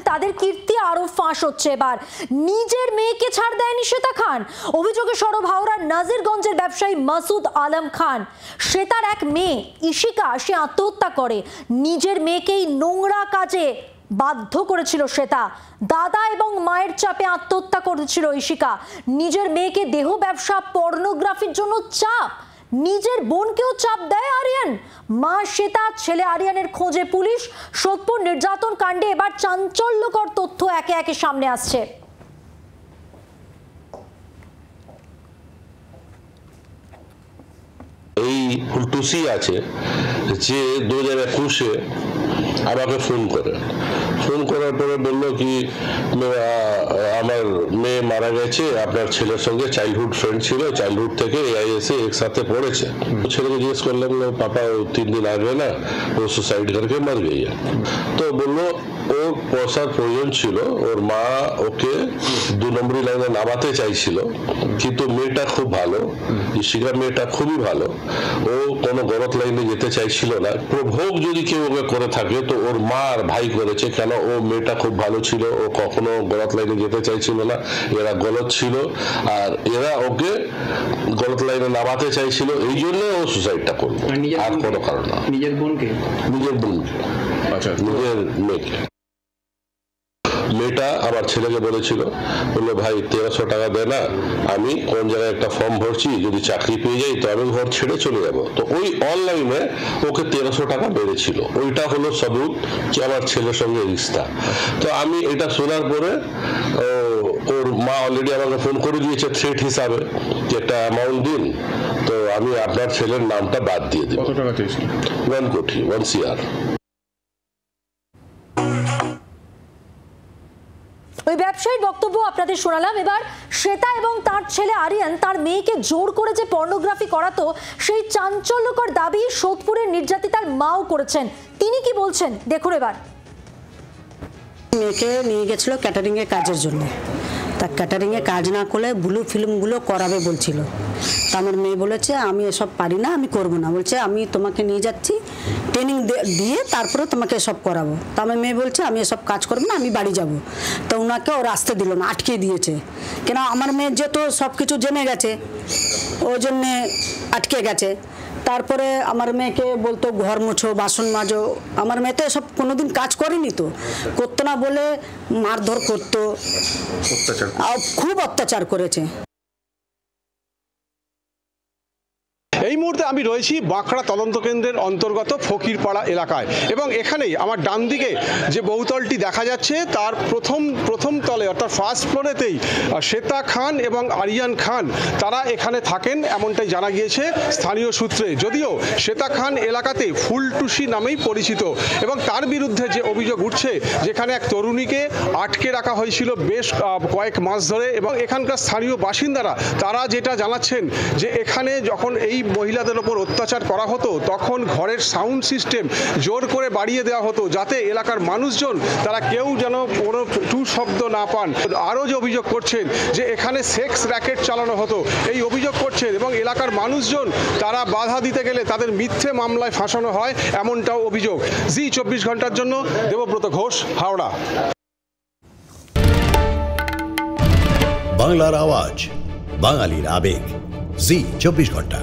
তাদের কীর্তি আরো ফাঁস হচ্ছে। এবার নিজের মেয়েকে ছাড় দেয়নি শ্বেতা খান। অভিযোগে সরব হাওড়ার নাজিরগঞ্জের ব্যবসায়ী মাসুদ আলম খান। শ্বেতার এক মেয়ে ইশিকা, সে আত্মহত্যা করে। নিজের মেয়েকেই নোংরা কাজে বাধ্য করেছিল শ্বেতা। দাদা এবং মায়ের চাপে আত্মহত্যা করেছিল ইশিকা। নিজের মেয়েকে দেহ ব্যবসা, পর্নোগ্রাফির জন্য চাপ। নিজের বোনকেও চাপ দেয় আরিয়ান। মা শ্বেতা, ছেলে আরিয়ানের খোঁজে পুলিশ। সোদপুর নির্যাতন কাণ্ডে এবার চাঞ্চল্যকর তথ্য একে একে সামনে আসছে। এই ফুলটুসি আছে যে 2021-এ আমাকে ফোন করার পরে বললো কি আমার মেয়ে মারা গেছে, আপনার ছেলের সঙ্গে চাইল্ডহুড ফ্রেন্ড ছিল, চাইল্ডহুড থেকে AIS একসাথে পড়েছে। ছেলেকে জিজ্ঞেস করলাম পাপা 3 दिन आगे ना वो सुसाइड करके मर गई है। তো বললো ওর পয়সার প্রয়োজন ছিল, ওর মা ওকে 2 নম্বরী লাইনে নামাতে চাইছিল, কিন্তু মেয়েটা খুব ভালো, ইশিকা মেয়েটা খুবই ভালো, ও কোনো গলত লাইনে যেতে চাইছিল না। প্রভোগ যদি কেউ ওকে করে থাকে তো ওর মা আর ভাই করেছে, কেন ও মেয়েটা খুব ভালো ছিল, ও কখনো গলত লাইনে যেতে চাইছিল না, এরা গলত ছিল আর এরা ওকে গলত লাইনে নামাতে চাইছিল, এই জন্য ও সুসাইডটা করলো, আর কোনো কারণ না। নিজের বোনকে আচ্ছা নিজের মেয়েকে। মেয়েটা আমার ছেলেকে বলেছিল, বললো ভাই 1300 টাকা দে না, আমি কোন জায়গায় একটা ফর্ম ভরছি, যদি চাকরি পেয়ে যাই তো আমি ঘর ছেড়ে চলে যাব। তো ওই অনলাইনে ওকে 1300 টাকা বেড়েছিল, ওইটা হলো সবুত যে আমার ছেলের সঙ্গে রিস্তা। তো আমি এটা শোনার পরে ওর মা অলরেডি আমাকে ফোন করে দিয়েছে থ্রেট হিসাবে যে একটা অ্যামাউন্ট দিন, তো আমি আপনার ছেলের নামটা বাদ দিয়ে দিব। কত টাকা চেয়েছিল? 1 কোটি, 1 CR। ওই ব্যবসায়ীর বক্তব্য আপনাদের শোনালাম। এবার শ্বেতা এবং তার ছেলে আরিয়ান তার মেয়েকে জোর করে যে পর্নোগ্রাফি করাতো, সেই চাঞ্চল্যকর দাবি সোদপুরের নির্যাতিতার মাও করেছেন। তিনি কি বলছেন দেখুন এবার। মেয়েকে নিয়ে গেছিল ক্যাটারিং এর কাজের জন্য, তা ক্যাটারিং এ কাজ না করলে ব্লু ফিল্মগুলো করাবে বলছিল। তা আমার মেয়ে বলেছে আমি এসব পারি না, আমি করব না। বলছে আমি তোমাকে নিয়ে যাচ্ছি, ট্রেনিং দিয়ে তারপরে তোমাকে এসব করাবো। তা আমার মেয়ে বলছে আমি এসব কাজ করবো না, আমি বাড়ি যাব। তো ওনাকে ওর আসতে দিল না, আটকে দিয়েছে। কেন আমার মেয়ে যেহেতু সব কিছু জেনে গেছে, ওই জন্যে আটকে গেছে। তারপরে আমার মেয়েকে বলতো ঘর মুছো, বাসন মাজো। আমার মেয়ে তো এসব কোনোদিন কাজ করেনি, তো করতো না বলে মারধর করতো, খুব অত্যাচার করেছে। এই মুহূর্তে আমি রয়েছি বাঁকড়া তদন্ত কেন্দ্রের অন্তর্গত ফকিরপাড়া এলাকায়, এবং এখানেই আমার ডান দিকে যে বহুতলটি দেখা যাচ্ছে তার প্রথম তলে অর্থাৎ ফার্স্ট ফ্লোরেতেই শ্বেতা খান এবং আরিয়ান খান তারা এখানে থাকেন, এমনটাই জানা গিয়েছে স্থানীয় সূত্রে। যদিও শ্বেতা খান এলাকাতে ফুলটুসি নামেই পরিচিত, এবং তার বিরুদ্ধে যে অভিযোগ উঠছে, যেখানে এক তরুণীকে আটকে রাখা হয়েছিল বেশ কয়েক মাস ধরে, এবং এখানকার স্থানীয় বাসিন্দারা তারা যেটা জানাচ্ছেন যে এখানে যখন এই মহিলাদের ওপর অত্যাচার করা হতো তখন ঘরের সাউন্ড সিস্টেম জোর করে বাড়িয়ে দেওয়া হতো, যাতে এলাকার মানুষজন তারা কেউ যেন কোনো টু শব্দ না পান। আরও যে অভিযোগ করছেন যে এখানে সেক্স র্যাকেট চালানো হতো, এই অভিযোগ করছেন, এবং এলাকার মানুষজন তারা বাধা দিতে গেলে তাদের মিথ্যে মামলায় ফাঁসানো হয়, এমনটাও অভিযোগ। জি 24 ঘন্টার জন্য দেবব্রত ঘোষ, হাওড়া। বাংলার আওয়াজ, বাঙালির আবেগ, জি 24 ঘন্টা।